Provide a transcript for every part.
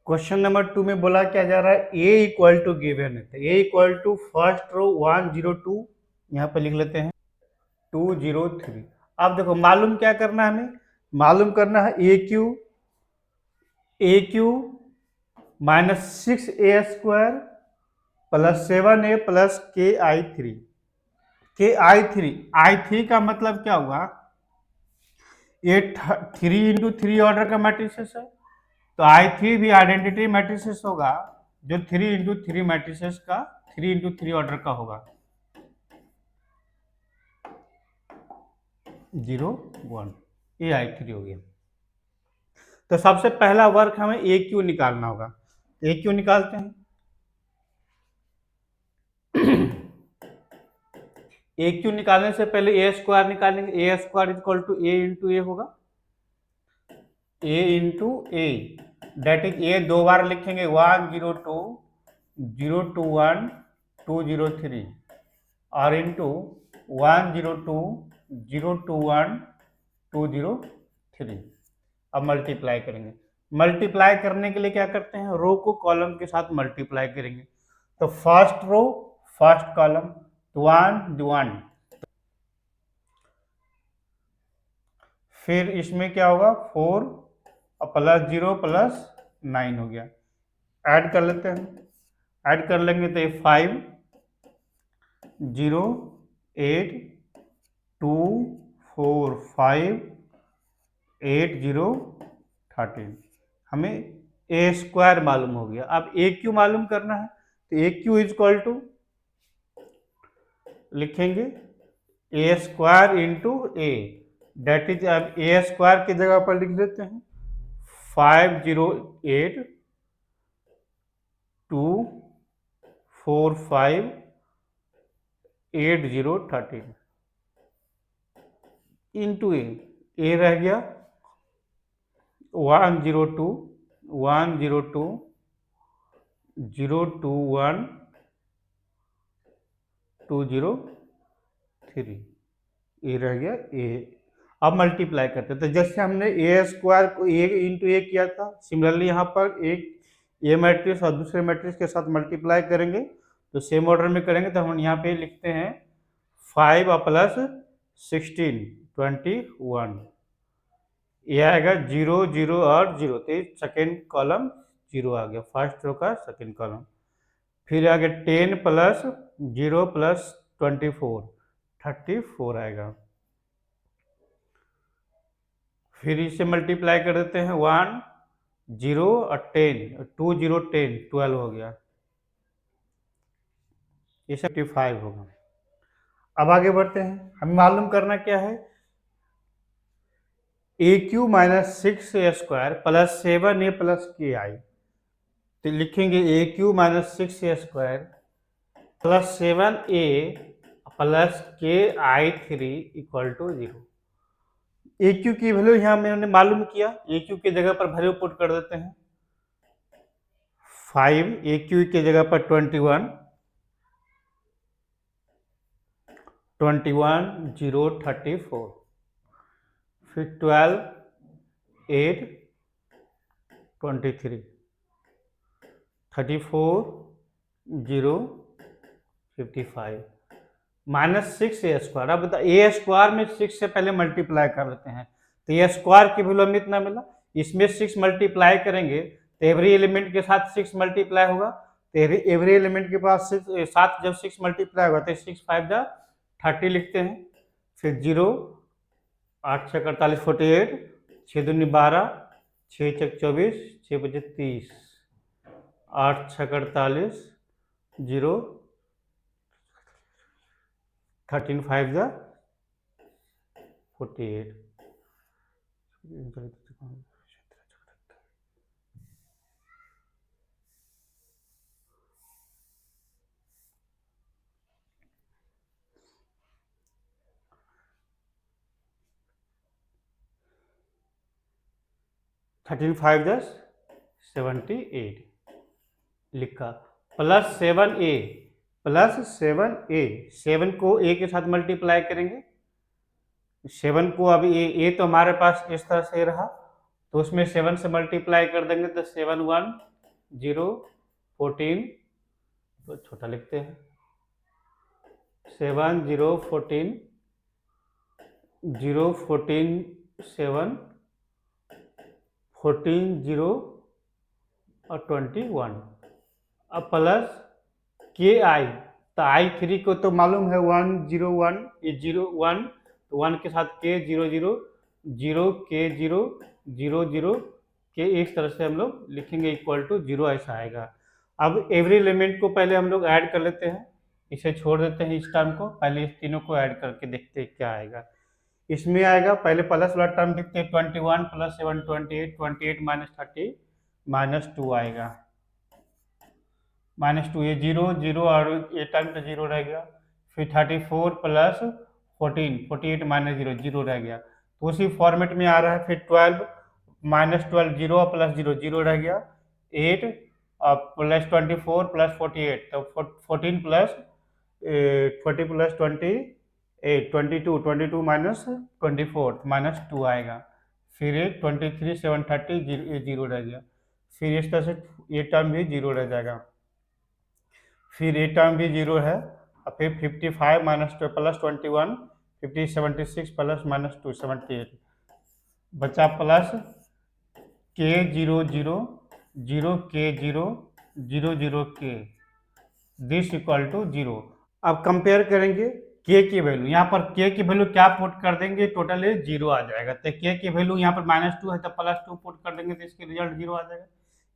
Question number 2 में बोला क्या जा रहा है, a इक्वल टू गिवन है, तो a equal to first row 102, यहाँ पे लिख लेते हैं 203। अब देखो मालूम क्या करना है, हमें मालूम करना है A Q minus 6a² plus 7a plus KI3। I3 का मतलब क्या हुआ, ये 3 × 3 ऑर्डर का मैट्रिसेस है, तो I3 भी आइडेंटिटी मैट्रिसेस होगा जो 3 × 3 मैट्रिसेस का 3 × 3 ऑर्डर का होगा 0 1, ये I3 हो गया। तो सबसे पहला वर्क हमें AQ निकालना होगा, AQ निकालते हैं। AQ निकालने से पहले A² निकालेंगे, A² equal to A into A होगा, A into A, that is A दो बार लिखेंगे 102 021 203 और इंटू 102 021 203। अब मल्टीप्लाई करेंगे, मल्टीप्लाई करने के लिए क्या करते हैं, रो को कॉलम के साथ मल्टीप्लाई करेंगे। तो फर्स्ट रो फर्स्ट कॉलम 1, फिर इसमें क्या होगा 4 और प्लस 0 प्लस 9 हो गया। ऐड कर लेते हैं, ऐड कर लेंगे तो ये 5 0 8 2 4 5 8 0 13। हमें A² मालूम हो गया। अब AQ मालूम करना है, तो AQ इक्वल टू लिखेंगे A² into A, that is अब A² की जगह पर लिख देते हैं 508 2 4 5 8 0 13 इंटू ए रह गया 102 102 021 203, ये रह गया ए। अब मल्टीप्लाई करते हैं, तो जैसे हमने A² को A इंटू ए किया था, सिमिलरली यहाँ पर एक ए मैट्रिक्स और दूसरे मैट्रिक्स के साथ मल्टीप्लाई करेंगे, तो सेम ऑर्डर में करेंगे। तो हम यहाँ पे लिखते हैं 5 और प्लस 16 21, ये आएगा 0 0 और 0, तो सेकेंड कॉलम 0 आ गया, फर्स्ट रो का सेकेंड कॉलम। फिर आगे 10 प्लस 0 प्लस 24 34 आएगा। फिर इसे मल्टीप्लाई कर देते हैं 1 0 और 10 2 0 10 12 हो गया, ये 55 होगा। अब आगे बढ़ते हैं, हमें मालूम करना क्या है, AQ minus 6A² plus 7A plus KI। तो लिखेंगे AQ minus 6A² plus 7A plus KI3 equal to 0। AQ की वैल्यू यहाँ मैंने मालूम किया, AQ की जगह पर वैल्यू पुट कर देते हैं 5, AQ की जगह पर 21 0 34, फिर 12 8 23 34 0 55 माइनस 6A²। अब बता A² में 6 से पहले मल्टीप्लाई कर लेते हैं, तो A² की वैल्यू हमें इतना मिला, इसमें 6 मल्टीप्लाई करेंगे तो एवरी एलिमेंट के साथ 6 मल्टीप्लाई होगा, तो एवरी एलिमेंट के पास 7 जब 6 मल्टीप्लाई होगा तो 6 5 जा 30 लिखते हैं, फिर 0 8 6 48 48 6 दूनी 12 6 6 24 6 5 30 8 6 48 0 13 5 जा 48। 13 5 जा 78 लिखा, प्लस 7A प्लस 7A, 7 को A के साथ मल्टीप्लाई करेंगे, 7 को अभी A तो हमारे पास इस तरह से रहा, तो उसमें 7 से मल्टीप्लाई कर देंगे तो 7 1 0 14, तो छोटा लिखते हैं, 7 0 14 0 14 7 14 0 और 21। अब प्लस के आई, तो i3 को तो मालूम है 1 0 1, ये 0 1, तो 1 के साथ के 0 0 0 के 0 0 0 के, इस तरह से हम लोग लिखेंगे इक्वल टू 0, ऐसा आएगा। अब एवरी एलिमेंट को पहले हम लोग ऐड कर लेते हैं, इसे छोड़ देते हैं इस टर्म को, पहले इस तीनों को ऐड करके देखते हैं क्या आएगा। इसमें आएगा पहले प्लस वाला टर्म देखते हैं, 21 प्लस 7 28, 28 माइनस 30 माइनस 2 आएगा, -2, ये 0 0 और ये टर्म तो 0 रह गया। फिर 34 प्लस 14, 48 माइनस 0 0 रह गया, तो उसी फॉर्मेट में आ रहा है। फिर 12 माइनस 12 0 प्लस 0 0 रह गया, 8 और प्लस 24 प्लस 48, तो 14 प्लस 40 प्लस 28 22, 22 माइनस 24 माइनस 2 आएगा। फिर 23 7 30 ये 0 रह गया, फिर इस तरह से ये टर्म भी 0 रह जाएगा, फिर ये टर्म भी 0 है, और फिर 55 माइनस प्लस 21 50 76 प्लस माइनस 2 78 बचा, प्लस के 0 0 0 के 0 0 0 के, दिस इक्वल टू 0। अब कंपेयर करेंगे के की वैल्यू, यहाँ पर के की वैल्यू क्या पुट कर देंगे, टोटल 0 आ जाएगा। तो के की वैल्यू यहाँ पर -2 है, तो +2 पुट कर देंगे तो इसके रिजल्ट 0 आ जाएगा।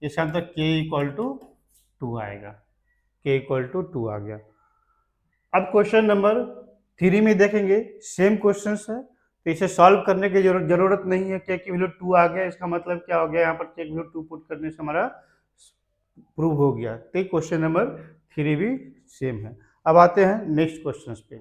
इसका आंसर के इक्वल टू 2 आएगा, के इक्वल टू 2 आ गया। अब क्वेश्चन नंबर 3 में देखेंगे, सेम क्वेश्चन है, तो इसे सॉल्व करने की जरूरत नहीं है। के की वैल्यू 2 आ गया, इसका मतलब क्या हो गया, यहाँ पर के की वैल्यू 2 पुट करने से हमारा प्रूव हो गया। तो क्वेश्चन नंबर 3 भी सेम है। अब आते हैं नेक्स्ट क्वेश्चन पे।